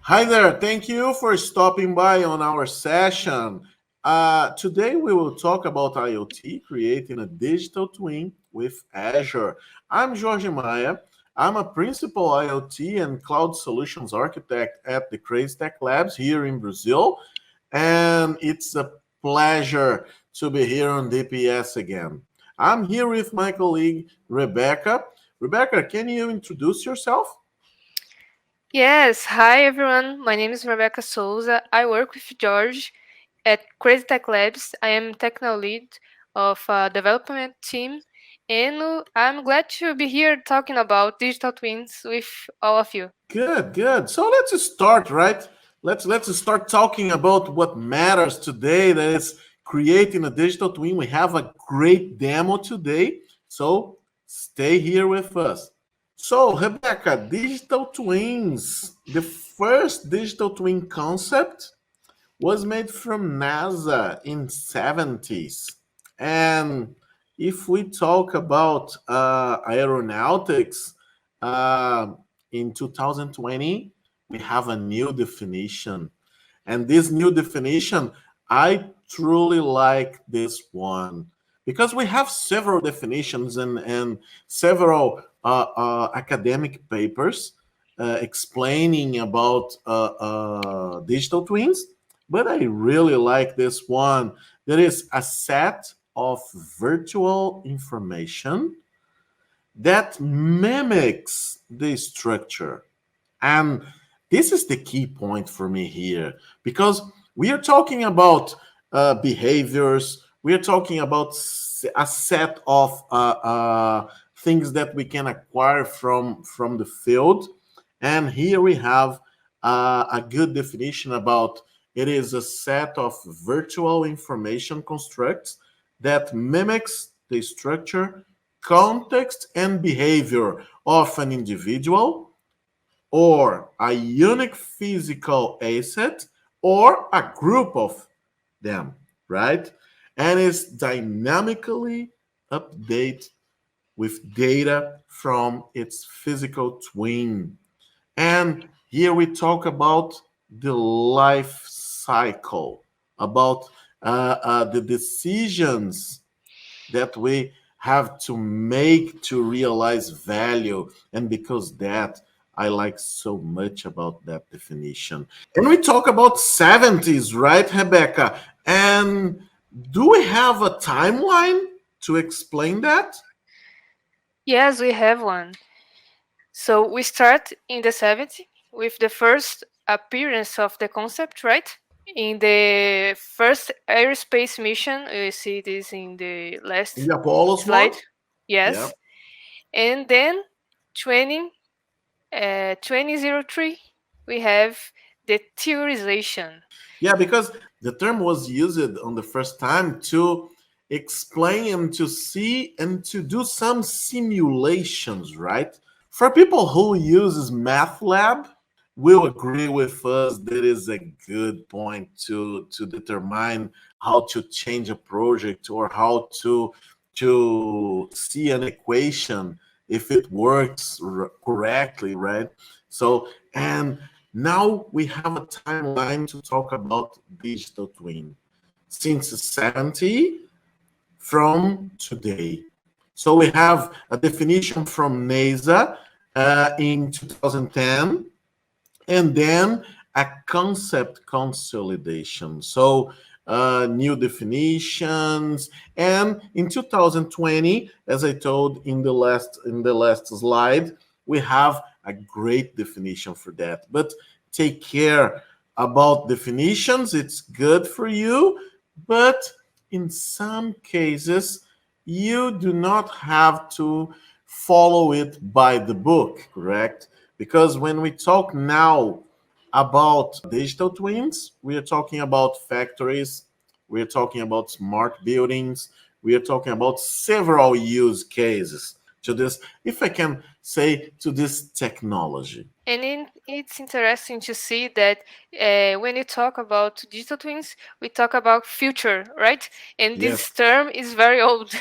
Hi there. Thank you for stopping by on our session. Today we will talk about IoT, creating a digital twin with Azure. I'm Jorge Maia. I'm a principal IoT and cloud solutions architect at the Crazy Tech Labs here in Brazil. And it's a pleasure to be here on DPS again. I'm here with my colleague Rebecca. Rebecca, can you introduce yourself? Yes, hi everyone. My name is Rebeca Sousa. I work with George at Crazy Tech Labs. I am technical lead of development team, and I'm glad to be here talking about digital twins with all of you. Good, good. So let's start, right? Let's start talking about what matters today. That is creating a digital twin. We have a great demo today, so stay here with us. So, Rebecca, digital twins. The first digital twin concept was made from NASA in 70s. And if we talk about aeronautics, uh, in 2020, we have a new definition. And this new definition, I truly like this one because we have several definitions and several academic papers explaining about digital twins. But I really like this one. There is a set of virtual information that mimics the structure. And this is the key point for me here because we are talking about behaviors, we are talking about a set of things that we can acquire from the field. And here we have a good definition about it is a set of virtual information constructs that mimics the structure, context, and behavior of an individual or a unique physical asset or a group of them, right? And is dynamically updated with data from its physical twin. And here we talk about the life cycle, about the decisions that we have to make to realize value. And because that, I like so much about that definition. And we talk about 70s, right, Rebecca? And do we have a timeline to explain that? Yes, we have one. So we start in the 70s with the first appearance of the concept, right? In the first aerospace mission, you see this in the In last the Apollos slide. one? Yeah. Yes. And then 20 2003, we have the theorization. Yeah, because the term was used on the first time to explain and to see and to do some simulations, right? For people who uses MATLAB, will agree with us that is a good point to determine how to change a project or how to see an equation if it works correctly, right? So and now we have a timeline to talk about digital twin since 70 from today. So we have a definition from NASA in 2010, and then a concept consolidation. So new definitions, and in 2020, as I told in the last slide, we have a great definition for that. But take care about definitions; it's good for you, but in some cases, you do not have to follow it by the book, correct? Because when we talk now about digital twins, we are talking about factories, we are talking about smart buildings, we are talking about several use cases to this, if I can say, to this technology. It's interesting to see that when you talk about digital twins, we talk about future, right? And Yes. this term is very old.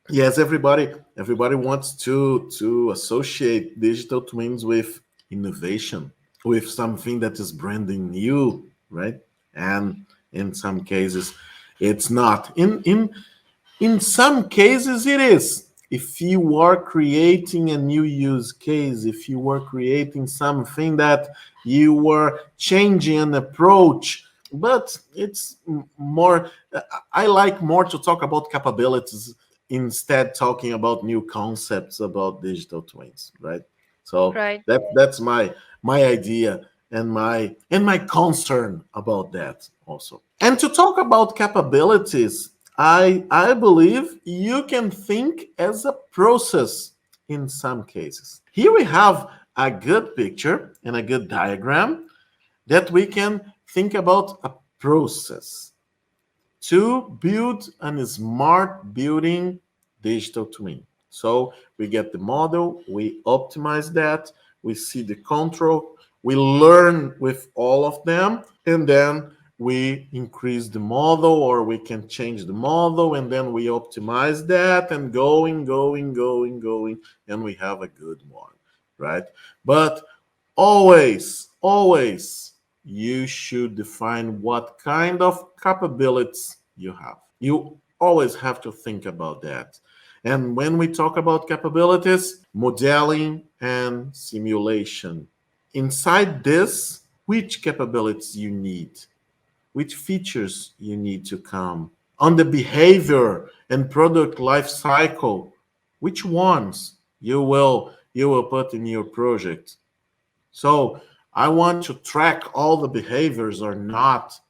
Yes, everybody wants to associate digital twins with innovation. with something that is branding new, right? And in some cases, it's not. In some cases, it is. If you are creating a new use case, if you were creating something that you were changing an approach, but it's more, I like more to talk about capabilities instead talking about new concepts about digital twins, right? So Right. that's my idea and my concern about that also. And to talk about capabilities, I believe you can think as a process in some cases. Here we have a good picture and a good diagram that we can think about a process to build a smart building digital twin. So we get the model, we optimize that, we see the control, we learn with all of them, and then we increase the model or we can change the model and then we optimize that and going, and we have a good one, right? But always, you should define what kind of capabilities you have. You always have to think about that. And when we talk about capabilities, modeling and simulation, inside this, which capabilities you need, which features you need to come, on the behavior and product life cycle, which ones you will put in your project. So I want to track all the behaviors or not.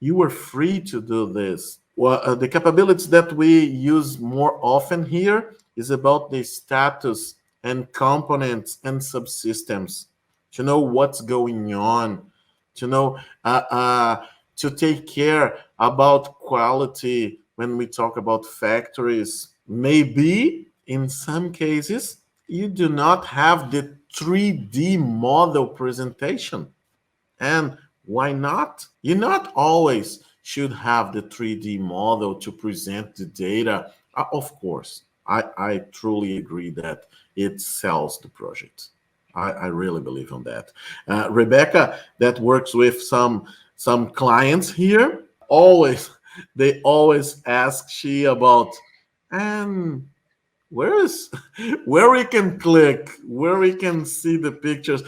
You are free to do this. Well, the capabilities that we use more often here is about the status and components and subsystems to know what's going on, to know to take care about quality when we talk about factories. Maybe in some cases you do not have the 3D model presentation, and why not? You not always should have the 3D model to present the data. Of course, I truly agree that it sells the project. I really believe on that. Rebecca, that works with some clients here, always they always ask she about, and where is where we can click, where we can see the pictures.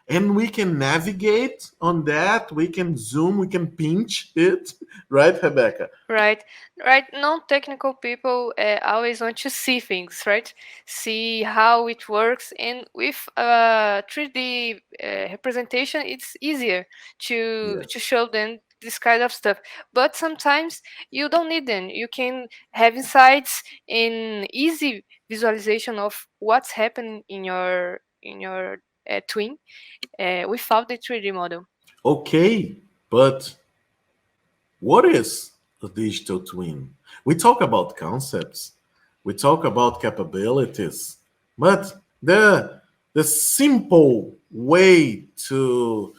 And we can navigate on that, we can zoom, we can pinch it, right, Rebecca? Right, right. Non-technical people always want to see things, right? See how it works, and with 3D representation, it's easier to Yes. show them this kind of stuff. But sometimes you don't need them. You can have insights in easy visualization of what's happening in your twin without the 3D model. Okay, but what is a digital twin? We talk about concepts, we talk about capabilities, but the simple way to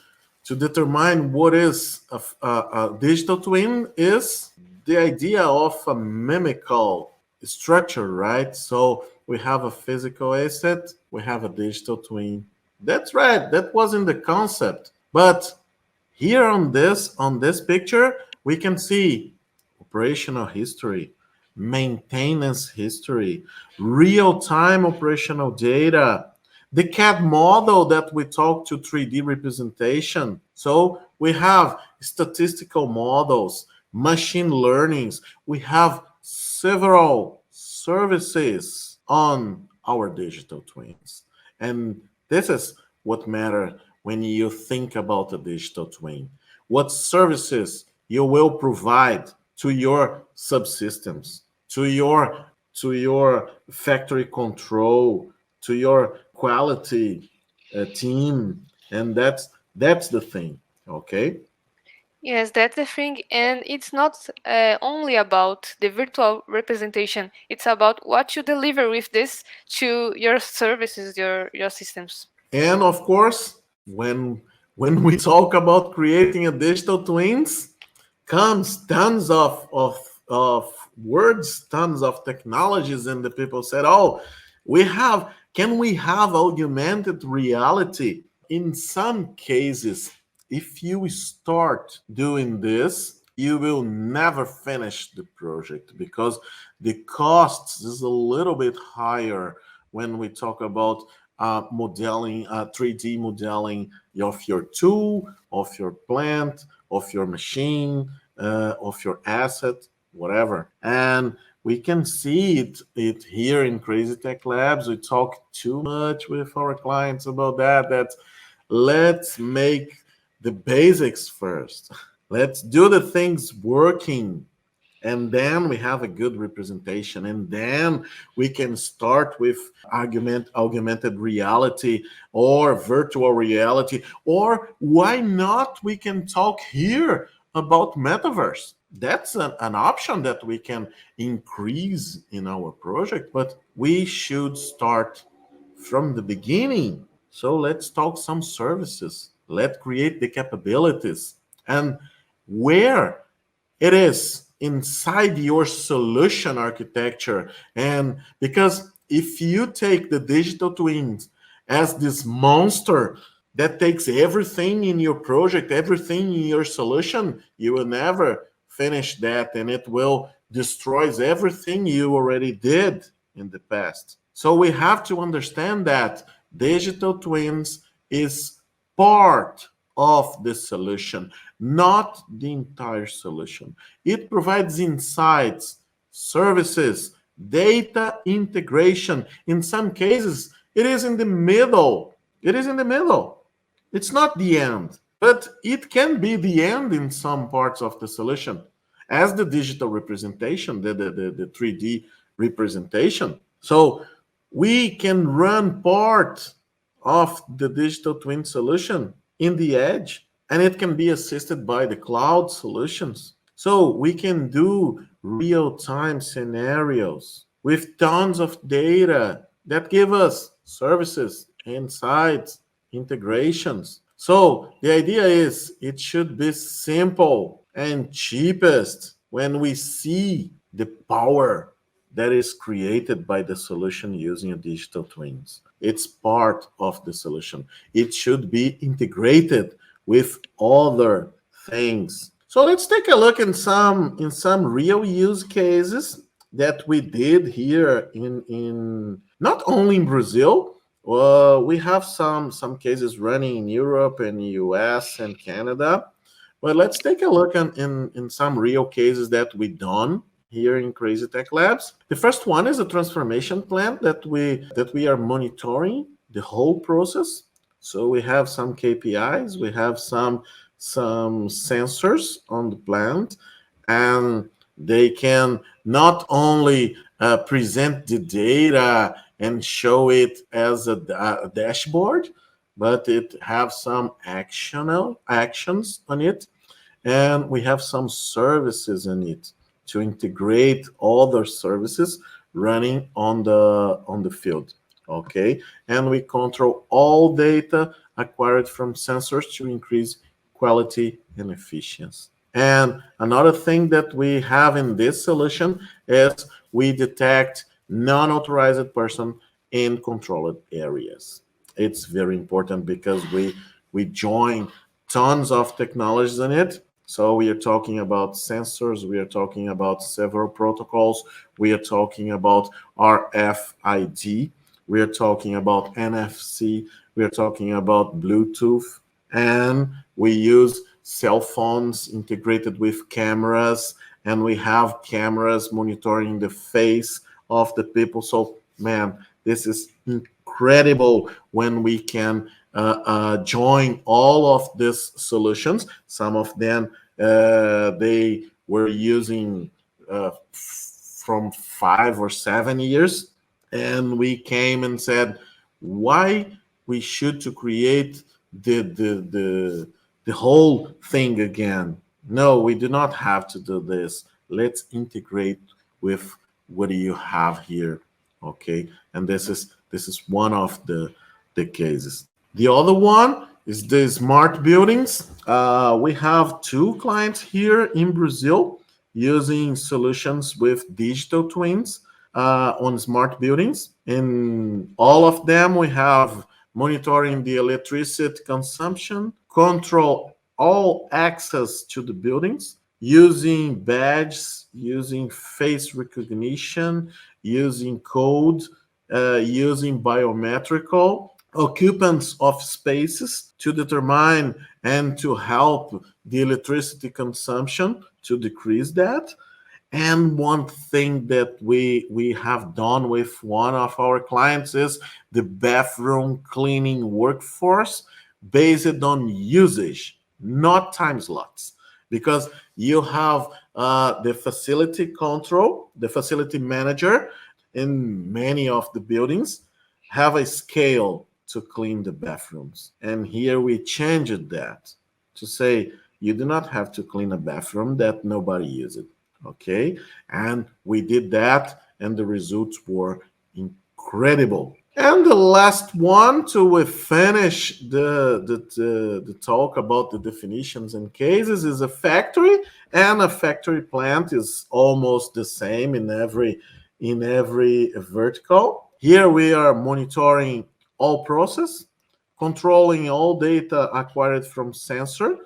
determine what is a digital twin is the idea of a mimical structure, right? So we have a physical asset, we have a digital twin. That's right, that wasn't the concept. But here on this picture, we can see operational history, maintenance history, real-time operational data, the CAD model that we talk to 3D representation. So we have statistical models, machine learnings. We have several services on our digital twins. And this is what matters when you think about a digital twin. What services you will provide to your subsystems, to your factory control, to your quality team, and that's the thing. Okay. Yes, that's the thing, and it's not only about the virtual representation. It's about what you deliver with this to your services, your systems. And of course, when we talk about creating a digital twins, comes tons of words, tons of technologies, and the people said, "Oh, can we have augmented reality in some cases, if you start doing this, you will never finish the project because the costs is a little bit higher when we talk about modeling, 3D modeling of your tool, of your plant, of your machine, of your asset, whatever. And we can see it here in Crazy Tech Labs. We talk too much with our clients about that. That let's make the basics first. Let's do the things working, and then we have a good representation, and then we can start with augmented reality or virtual reality, or why not we can talk here about metaverse. That's an option that we can increase in our project, but we should start from the beginning. So let's talk some services. Let's create the capabilities. And where it is inside your solution architecture. And because if you take the digital twins as this monster that takes everything in your project, everything in your solution, you will never finish that, and it will destroys everything you already did in the past. So we have to understand that digital twins is part of the solution, not the entire solution. It provides insights, services, data integration. In some cases, it is in the middle. It is in the middle. It's not the end, but it can be the end in some parts of the solution as the digital representation, the 3D representation. So we can run part of the digital twin solution in the edge, and it can be assisted by the cloud solutions. So we can do real-time scenarios with tons of data that give us services, insights, integrations. So the idea is it should be simple and cheapest when we see the power that is created by the solution using a digital twins. It's part of the solution. It should be integrated with other things. So let's take a look in some real use cases that we did here in not only in Brazil. We have some cases running in Europe and US and Canada. But let's take a look in some real cases that we done here in Crazy Tech Labs. The first one is a transformation plan that we are monitoring the whole process. So we have some KPIs, we have some sensors on the plant, and they can not only present the data and show it as a dashboard, but it have some actions on it, and we have some services in it to integrate other services running on the field. Okay, and we control all data acquired from sensors to increase quality and efficiency. And another thing that we have in this solution is we detect non-authorized person in controlled areas. It's very important because we join tons of technologies in it. So we are talking about sensors, we are talking about several protocols, we are talking about RFID, we are talking about NFC, we are talking about Bluetooth, and we use cell phones integrated with cameras, and we have cameras monitoring the face of the people. So, man, this is incredible when we can join all of these solutions. Some of them they were using from 5 or 7 years, and we came and said why we should to create the whole thing again. No, we do not have to do this. Let's integrate with what do you have here, okay? And this is one of the cases. The other one is the smart buildings. We have 2 clients here in Brazil using solutions with digital twins on smart buildings. In all of them, we have monitoring the electricity consumption, control all access to the buildings using badges, using face recognition, using code, using biometrical occupants of spaces to determine and to help the electricity consumption to decrease that. And one thing that we have done with one of our clients is the bathroom cleaning workforce based on usage, not time slots, because you have the facility control, the facility manager in many of the buildings have a scale to clean the bathrooms, and here we changed that to say you do not have to clean a bathroom that nobody uses. Okay, and we did that, and the results were incredible. And the last one to finish the talk about the definitions and cases is a factory, and a factory plant is almost the same in every vertical. Here we are monitoring all process, controlling all data acquired from sensors,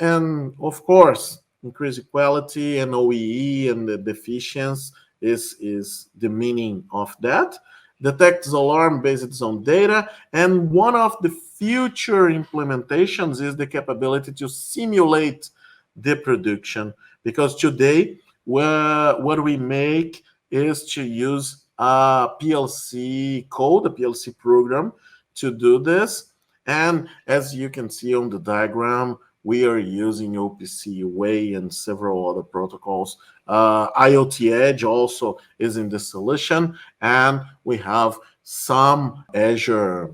and of course increase quality and OEE, and the efficiency is the meaning of that. Detects alarm based on data, and one of the future implementations is the capability to simulate the production, because today what we make is to use a PLC code, a PLC program to do this. And as you can see on the diagram, we are using OPC Way and several other protocols. IoT Edge also is in the solution, and we have some Azure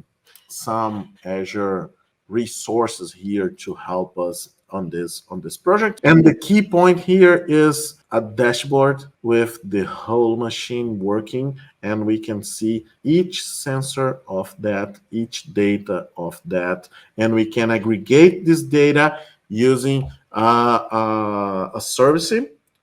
resources here to help us on this project. And the key point here is a dashboard with the whole machine working, and we can see each sensor of that, each data of that, and we can aggregate this data using a service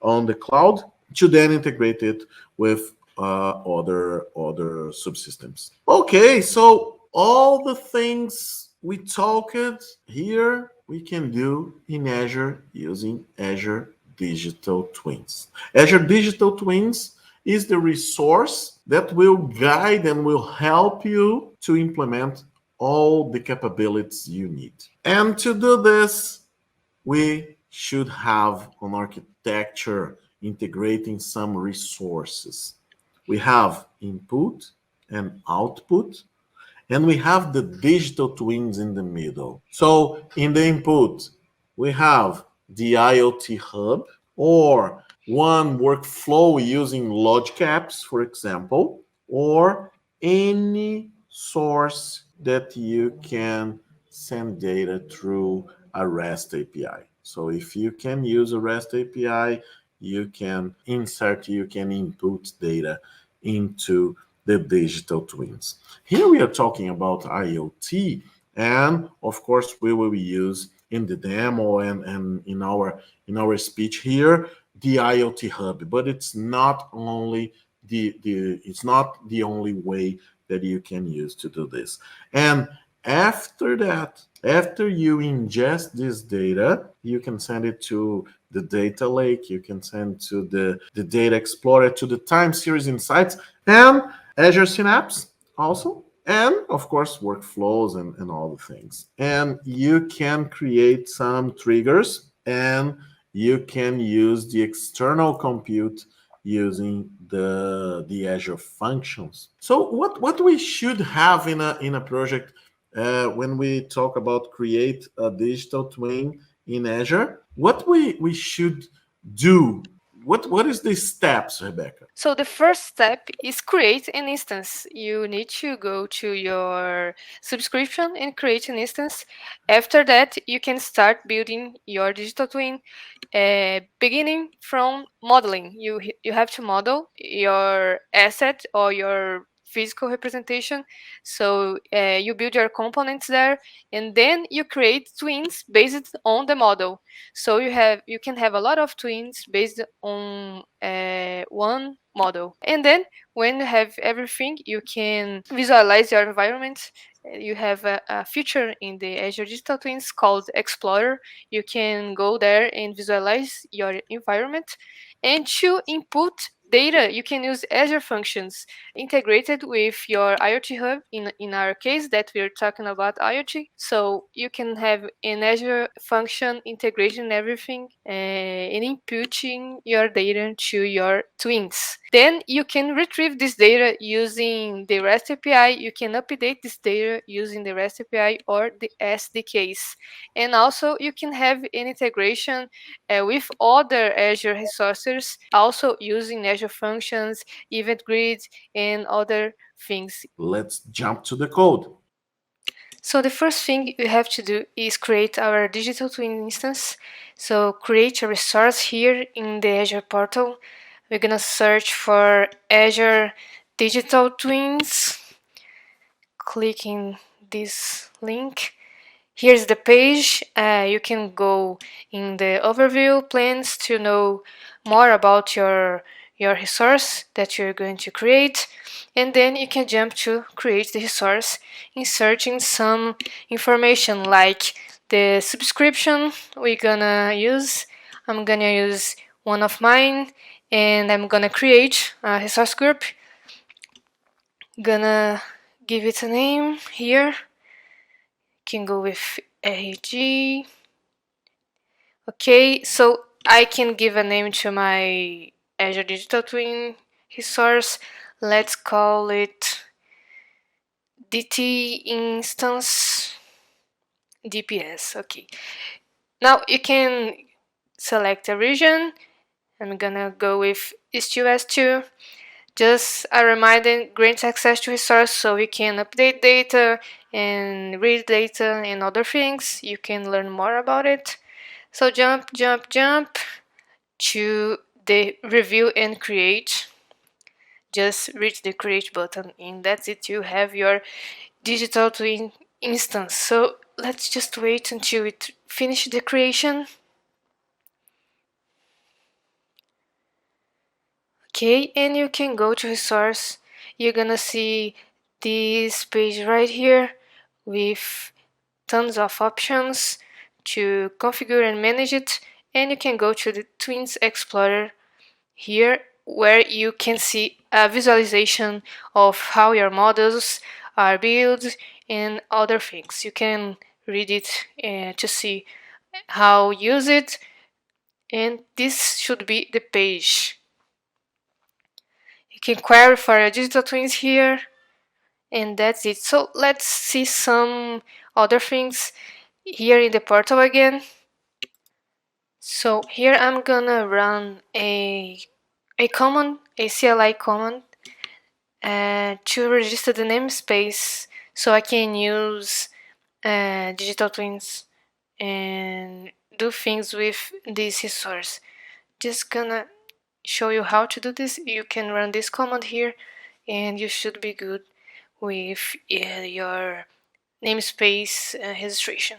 on the cloud to then integrate it with other subsystems. Okay, so all the things we talked here we can do in Azure using Azure Digital Twins. Azure Digital Twins is the resource that will guide and will help you to implement all the capabilities you need. And to do this, we should have an architecture integrating some resources. We have input and output, and we have the digital twins in the middle. So in the input, we have the IoT hub, or one workflow using logic apps, for example, or any source that you can send data through a REST API. So if you can use a REST API, you can input data into the digital twins. Here we are talking about IoT, and of course we will use in the demo and in our speech here the IoT hub, but it's not the only way that you can use to do this. And after that, after you ingest this data, you can send it to the data lake, you can send to the data explorer, to the time series insights, and Azure Synapse also, and of course workflows and all the things. And you can create some triggers, and you can use the external compute using the Azure functions. So what we should have in a project when we talk about create a digital twin in Azure, what we should do. What is the steps, Rebecca? So the first step is create an instance. You need to go to your subscription and create an instance. After that, you can start building your digital twin, beginning from modeling. You have to model your asset or your physical representation. So you build your components there, and then you create twins based on the model. So you can have a lot of twins based on one model. And then when you have everything, you can visualize your environment. You have a feature in the Azure Digital Twins called Explorer. You can go there and visualize your environment. And to input data, you can use Azure functions integrated with your IoT hub. In our case, that we're talking about IoT. So you can have an Azure function integration everything and inputting your data to your twins. Then you can retrieve this data using the REST API. You can update this data using the REST API or the SDKs. And also you can have an integration with other Azure resources, also using Azure functions, event grid, and other things. Let's jump to the code. So the first thing you have to do is create our digital twin instance. So create a resource here in the Azure portal. We're gonna search for Azure Digital Twins. Clicking this link. Here's the page. You can go in the overview plans to know more about your resource that you're going to create, and then you can jump to create the resource, inserting some information like the subscription we're gonna use. I'm gonna use one of mine, and I'm gonna create a resource group. Gonna give it a name here. Can go with AG. Okay, so I can give a name to my Azure Digital Twin resource. Let's call it DT instance DPS. Okay. Now you can select a region. I'm gonna go with East US 2. Just a reminder, grants access to resource so you can update data and read data and other things. You can learn more about it. So jump to the review and create. Just reach the create button and that's it. You have your digital twin instance. So let's just wait until it finish the creation. Okay, and you can go to resource. You're gonna see this page right here with tons of options to configure and manage it, and you can go to the Twins Explorer here where you can see a visualization of how your models are built and other things. You can read it to see how use it, and this should be the page. You can query for your digital twins here, and that's it. So let's see some other things here in the portal again. So here I'm gonna run a command, a CLI command to register the namespace so I can use digital twins and do things with this resource. Just gonna show you how to do this. You can run this command here and you should be good with your namespace registration.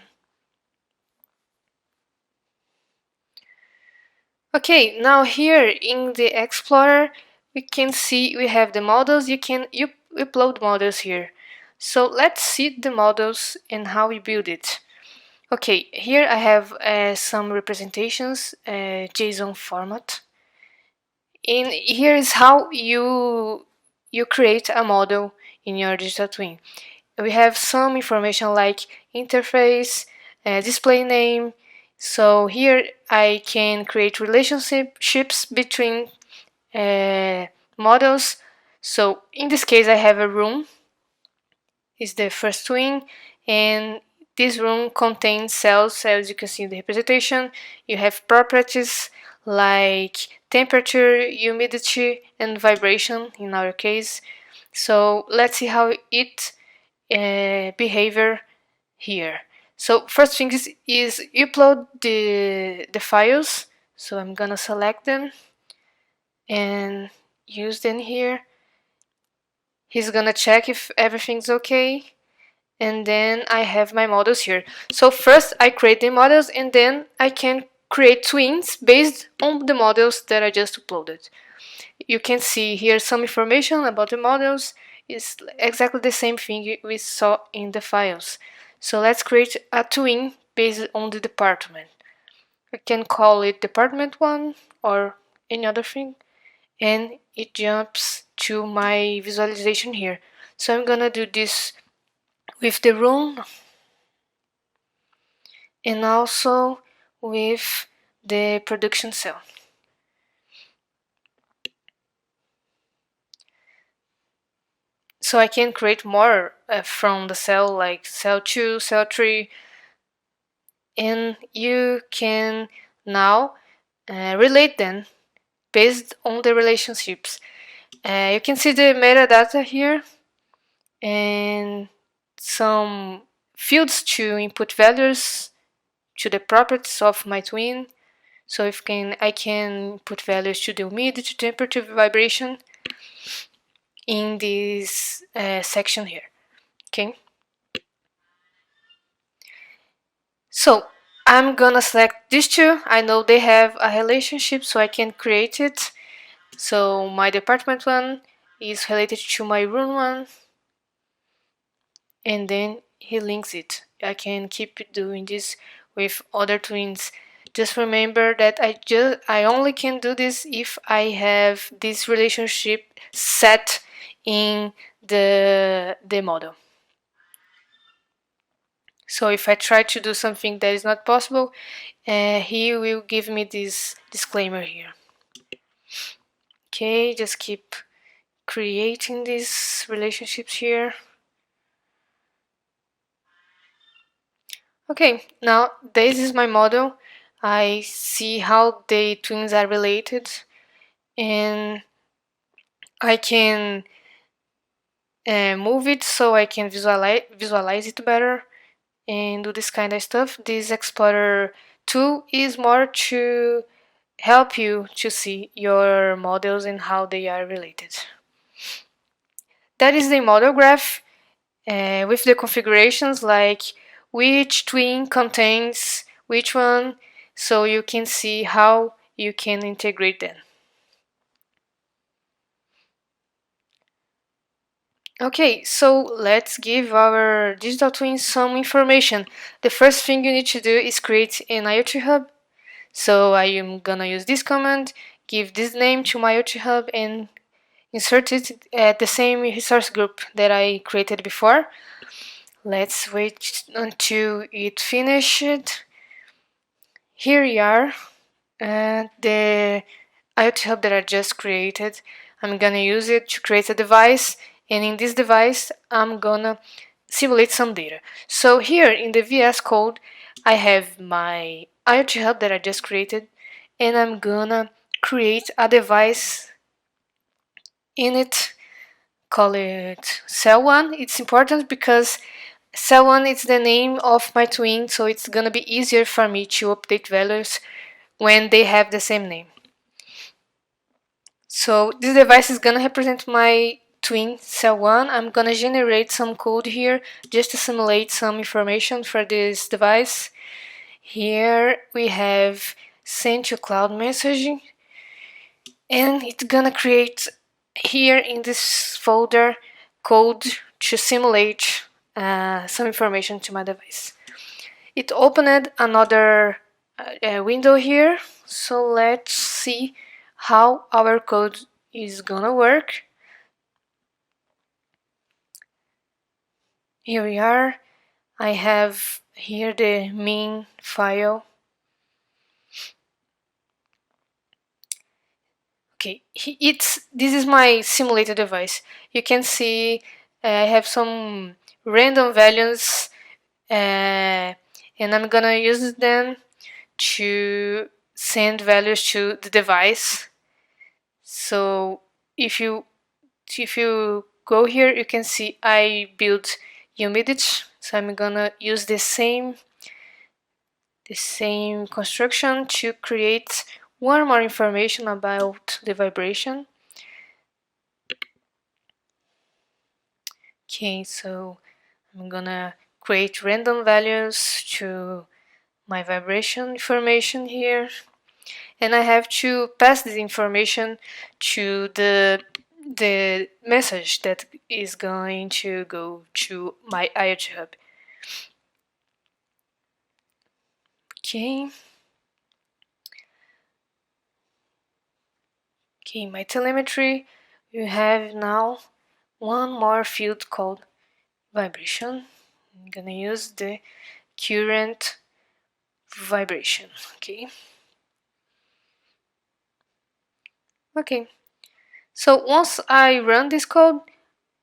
Okay, now here in the Explorer we can see we have the models. You upload models here. So let's see the models and how we build it. Okay, here I have some representations, JSON format. And here is how you create a model in your digital twin. We have some information like interface, display name. So here I can create relationships between models. So in this case I have a room, is the first twin, and this room contains cells. As you can see in the representation, you have properties like temperature, humidity, and vibration in our case. So let's see how it behavior here. So first thing is upload the files. So I'm gonna select them and use them here. He's gonna check if everything's okay. And then I have my models here. So first I create the models, and then I can create twins based on the models that I just uploaded. You can see here some information about the models. It's exactly the same thing we saw in the files. So let's create a twin based on the department. I can call it department 1 or any other thing, and it jumps to my visualization here. So I'm gonna do this with the room and also with the production cell. So I can create more from the cell, like cell 2, cell 3, and you can now relate them based on the relationships. You can see the metadata here and some fields to input values to the properties of my twin. So I can put values to the humidity, temperature, vibration in this section here. Okay. So I'm gonna select these two. I know they have a relationship, so I can create it. So my department one is related to my room one, and then he links it. I can keep doing this with other twins. Just remember that I only can do this if I have this relationship set in the model. So if I try to do something that is not possible, he will give me this disclaimer here. Okay, just keep creating these relationships here. Okay, now this is my model. I see how the twins are related, and I can move it so I can visualize it better and do this kind of stuff. This Explorer tool is more to help you to see your models and how they are related. That is the model graph with the configurations like which twin contains which one, so you can see how you can integrate them. Okay, so let's give our digital twins some information. The first thing you need to do is create an IoT hub. So I am gonna use this command, give this name to my IoT hub, and insert it at the same resource group that I created before. Let's wait until it finished. Here we are, the IoT hub that I just created. I'm gonna use it to create a device, and in this device I'm gonna simulate some data. So here in the VS Code I have my IoT hub that I just created, and I'm gonna create a device in it, call it cell1. It's important because cell1 is the name of my twin, so it's gonna be easier for me to update values when they have the same name. So this device is gonna represent my twin cell1. I'm gonna generate some code here just to simulate some information for this device. Here we have send to cloud messaging, and it's gonna create here in this folder code to simulate some information to my device. It opened another window here, so let's see how our code is gonna work. Here we are. I have here the main file. Okay, this is my simulated device. You can see I have some random values, and I'm gonna use them to send values to the device. So if you go here, you can see I built humidity. So I'm gonna use the same construction to create one more information about the vibration. Okay, so I'm gonna create random values to my vibration information here, and I have to pass this information to the message that is going to go to my IoT hub. Okay. Okay, my telemetry, you have now one more field called vibration. I'm gonna use the current vibration. Okay. Okay. So once I run this code,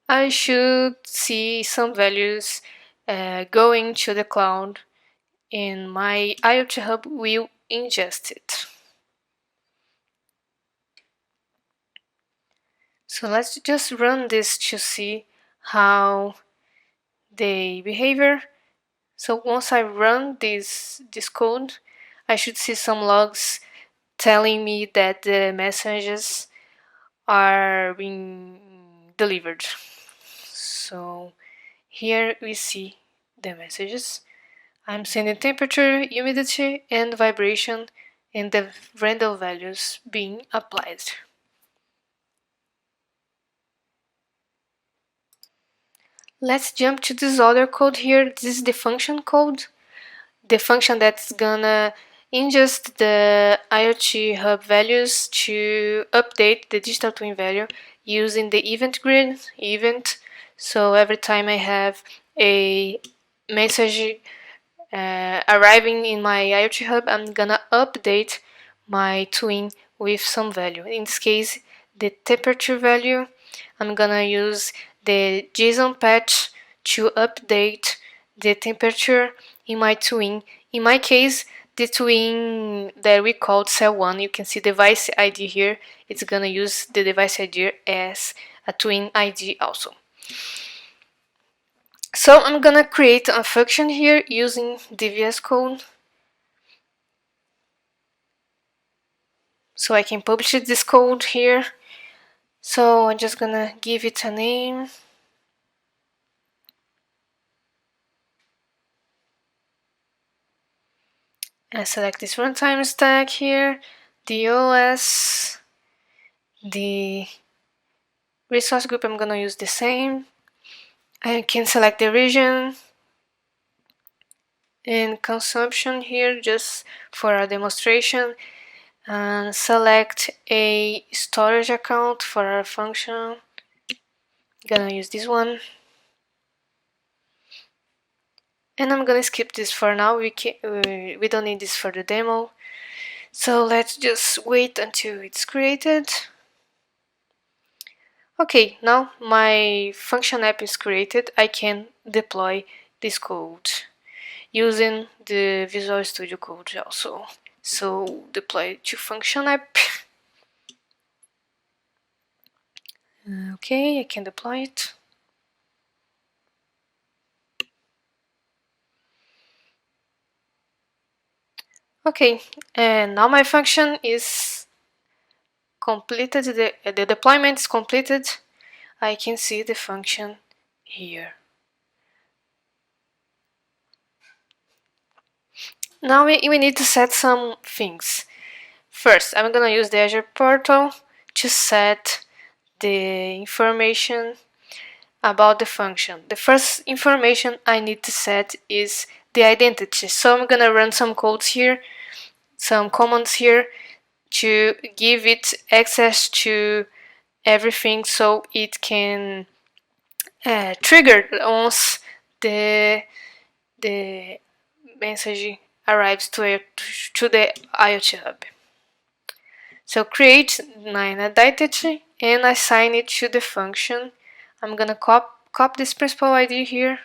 I should see some values going to the cloud, and my IoT hub will ingest it. So let's just run this to see how they behavior. So once I run this code, I should see some logs telling me that the messages are being delivered. So here we see the messages. I'm sending temperature, humidity, and vibration, and the random values being applied. Let's jump to this other code here. This is the function code. The function that's gonna ingest the IoT hub values to update the digital twin value using the event grid event. So every time I have a message arriving in my IoT hub, I'm gonna update my twin with some value. In this case, the temperature value. I'm gonna use the JSON patch to update the temperature in my twin. In my case, the twin that we called cell 1, you can see device ID here. It's gonna use the device ID as a twin ID also. So I'm gonna create a function here using the VS Code. So I can publish this code here. So I'm just gonna give it a name. And select this runtime stack here, the OS, the resource group, I'm gonna use the same. I can select the region and consumption here just for a demonstration, and select a storage account for our function. Gonna use this one, and I'm gonna skip this for now. We don't need this for the demo, so let's just wait until it's created. Okay, now my function app is created. I can deploy this code using the Visual Studio Code also. So deploy to function app. Okay, I can deploy it. Okay, and now my function is completed. The deployment is completed. I can see the function here. Now we need to set some things. First, I'm gonna use the Azure portal to set the information about the function. The first information I need to set is the identity. So I'm gonna run some codes here, some commands here to give it access to everything so it can trigger once the message arrives to the IoT hub. So create 9 identity and assign it to the function. I'm gonna copy this principal ID here.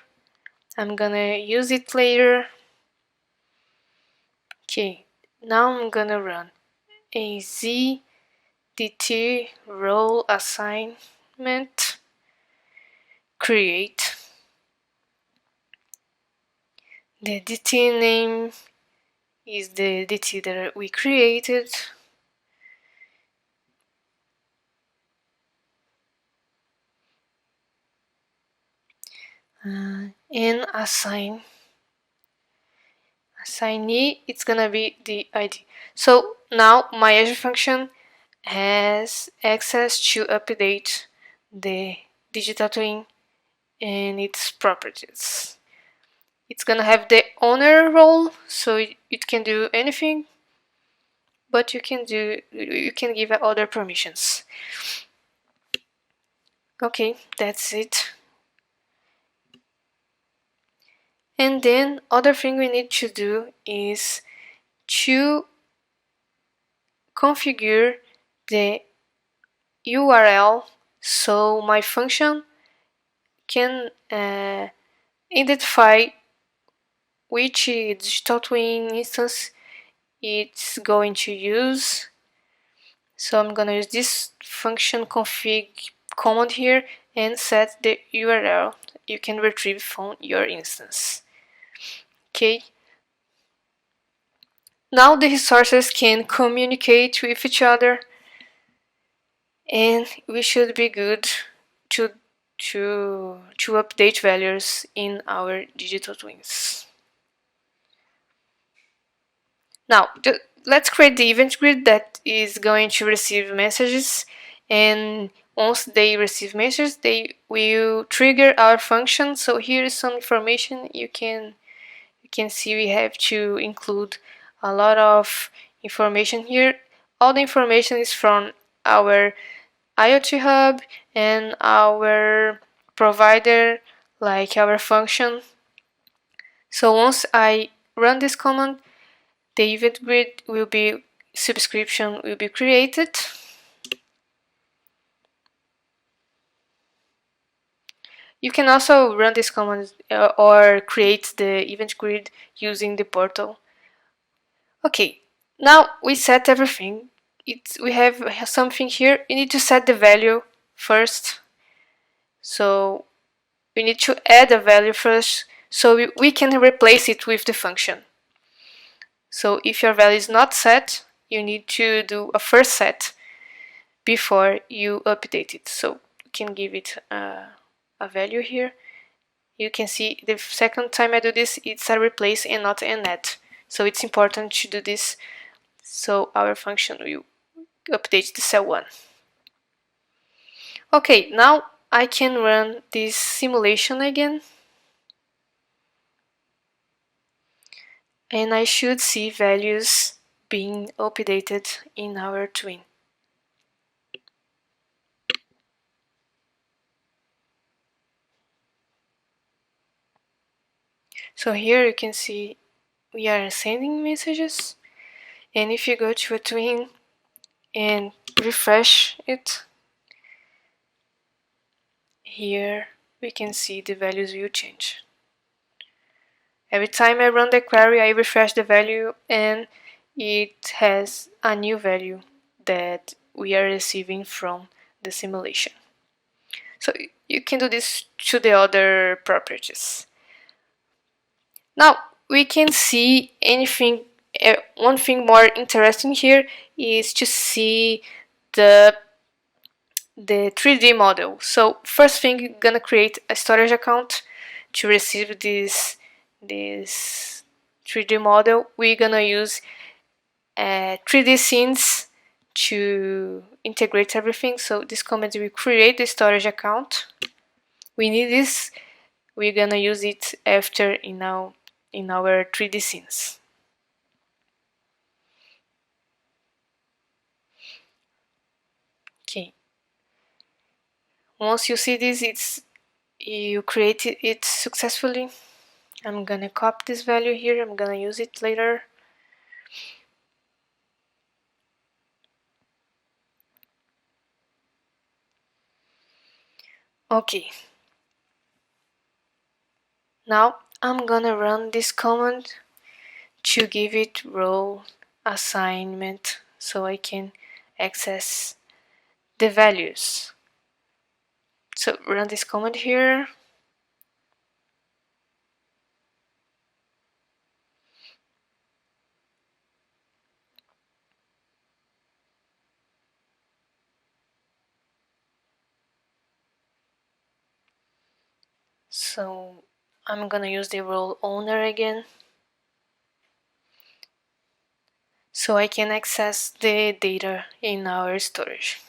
I'm gonna use it later. Okay, now I'm gonna run a ZDT role assignment create. The DT name is the DT that we created. and assignee, it's gonna be the ID. So now my Azure function has access to update the digital twin and its properties. It's gonna have the owner role, so it can do anything, but you can give it other permissions. Okay, that's it. And then other thing we need to do is to configure the URL so my function can identify which digital twin instance it's going to use. So I'm gonna use this function config command here and set the URL you can retrieve from your instance. Okay. Now the resources can communicate with each other, and we should be good to update values in our digital twins. Now let's create the event grid that is going to receive messages, and once they receive messages, they will trigger our function. So here is some information you can see. We have to include a lot of information here. All the information is from our IoT hub and our provider, like our function. So once I run this command, the event grid subscription will be created. You can also run this command or create the event grid using the portal. Okay, now we set everything. We have something here. You need to set the value first. So we need to add a value first so we can replace it with the function. So if your value is not set, you need to do a first set before you update it. So you can give it a value here. You can see the second time I do this, it's a replace and not an add. So it's important to do this so our function will update the cell 1. Okay, now I can run this simulation again. And I should see values being updated in our twin. So here you can see we are sending messages, and if you go to a twin and refresh it, here we can see the values will change. Every time I run the query, I refresh the value and it has a new value that we are receiving from the simulation. So you can do this to the other properties. Now we can see anything. One thing more interesting here is to see the 3D model. So first thing, you're gonna create a storage account to receive this 3D model. We're gonna use 3D scenes to integrate everything. So this command will create the storage account. We need this. We're gonna use it after in our 3D scenes. Okay. Once you see this, you created it successfully. I'm gonna copy this value here. I'm gonna use it later. Okay. Now I'm gonna run this command to give it role assignment so I can access the values. So run this command here. So I'm gonna use the role owner again, so I can access the data in our storage.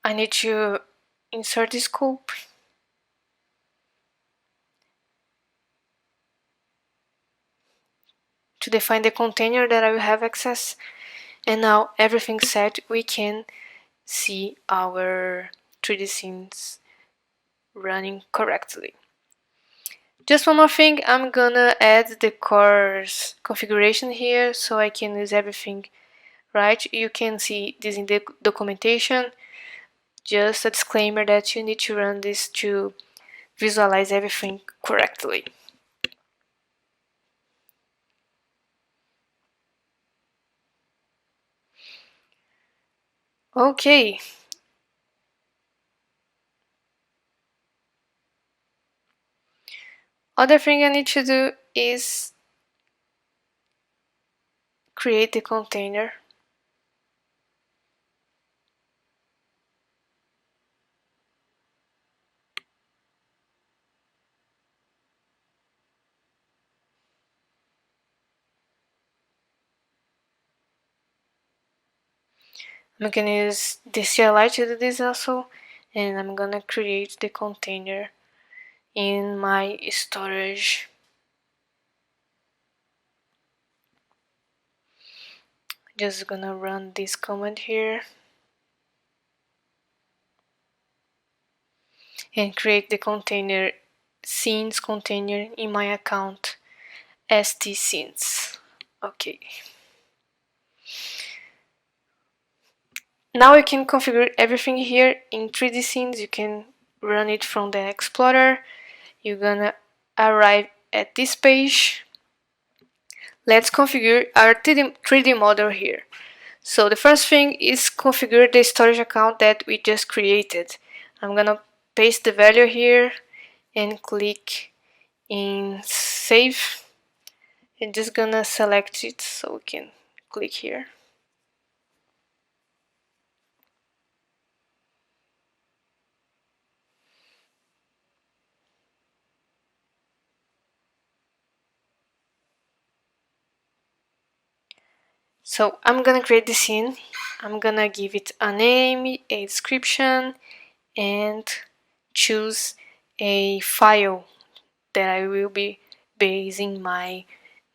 I need to insert the scope to define the container that I will have access. And now everything's set, we can see our 3D scenes running correctly. Just one more thing, I'm gonna add the course configuration here so I can use everything right. You can see this in the documentation. Just a disclaimer that you need to run this to visualize everything correctly. Okay. Other thing I need to do is create the container. I'm gonna use the CLI to do this also, and I'm gonna create the container in my storage. Just gonna run this command here and create the container scenes container in my account st scenes. Okay. Now you can configure everything here in 3D scenes. You can run it from the Explorer. You're gonna arrive at this page. Let's configure our 3D model here. So the first thing is configure the storage account that we just created. I'm gonna paste the value here and click in save. I'm just gonna select it so we can click here. So I'm gonna create the scene. I'm gonna give it a name, a description, and choose a file that I will be basing my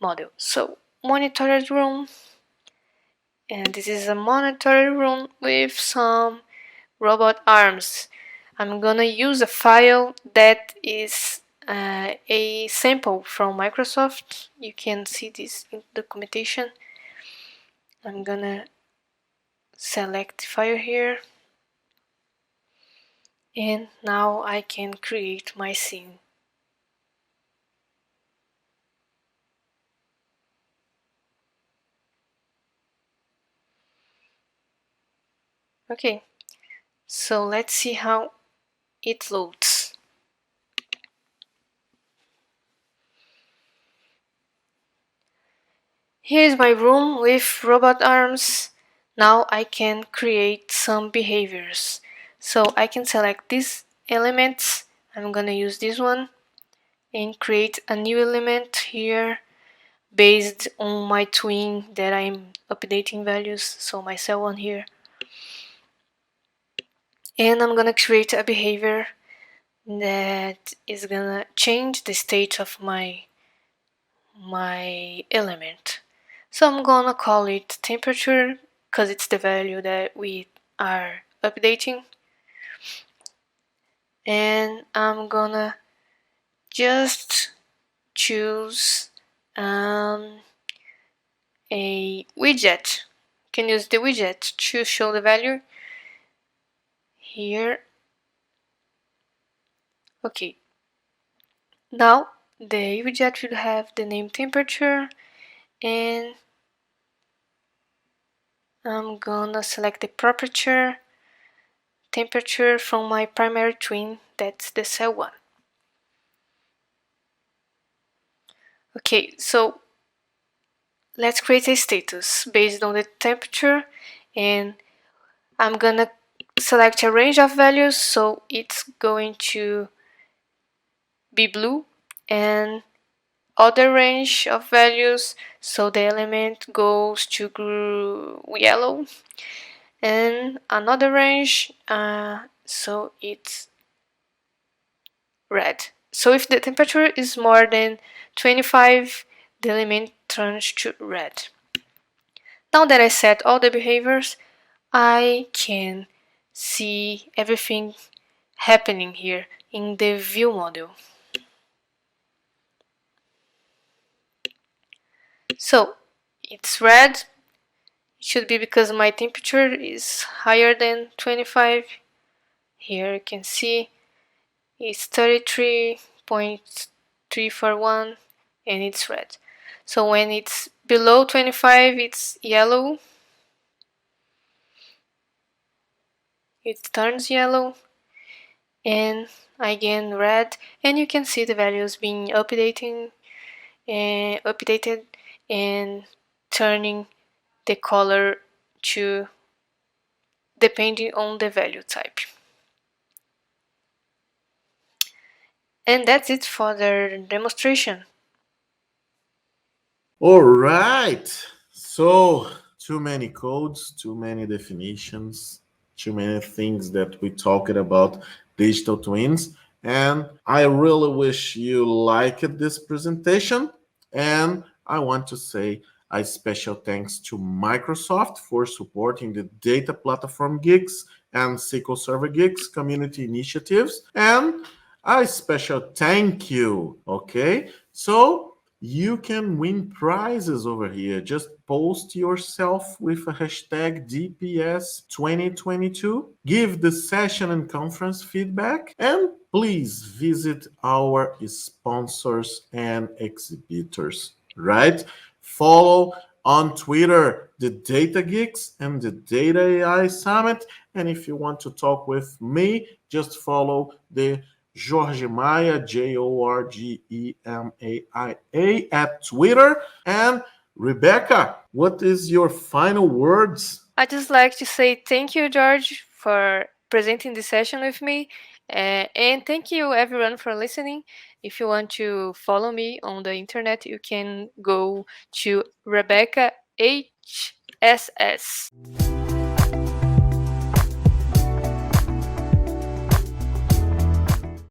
model. So monitored room, and this is a monitored room with some robot arms. I'm gonna use a file that is a sample from Microsoft. You can see this in documentation. I'm gonna select the file here, and now I can create my scene. Okay, so let's see how it loads. Here's my room with robot arms. Now I can create some behaviors. So I can select these elements. I'm gonna use this one and create a new element here based on my twin that I'm updating values, so my cell one here. And I'm gonna create a behavior that is gonna change the state of my element. So I'm gonna call it temperature because it's the value that we are updating. And I'm gonna just choose a widget. You can use the widget to show the value here. Okay. Now the widget should have the name temperature, and I'm gonna select the temperature from my primary twin, that's the cell one. Okay, so let's create a status based on the temperature, and I'm gonna select a range of values, so it's going to be blue, and other range of values, so the element goes to yellow, and another range, so it's red. So if the temperature is more than 25, the element turns to red. Now that I set all the behaviors, I can see everything happening here in the view model. So it's red. It should be because my temperature is higher than 25. Here you can see it's 33.341 and it's red. So when it's below 25, it's yellow. It turns yellow, and again red, and you can see the values being updated and turning the color to depending on the value type. And that's it for the demonstration. All right. So, too many codes, too many definitions, too many things that we talked about digital twins. And I really wish you liked this presentation. And I want to say a special thanks to Microsoft for supporting the Data Platform Geeks and SQL Server Geeks community initiatives. And a special thank you. Okay. So, you can win prizes over here. Just post yourself with a hashtag DPS 2022. Give the session and conference feedback. And please visit our sponsors and exhibitors, right? Follow on Twitter the Data Geeks and the Data AI Summit. And if you want to talk with me, just follow the Jorge Maia, Jorgemaia at Twitter. And Rebecca, what is your final words? I just like to say thank you, George, for presenting this session with me, and thank you everyone for listening. If you want to follow me on the internet, you can go to Rebecca HSS.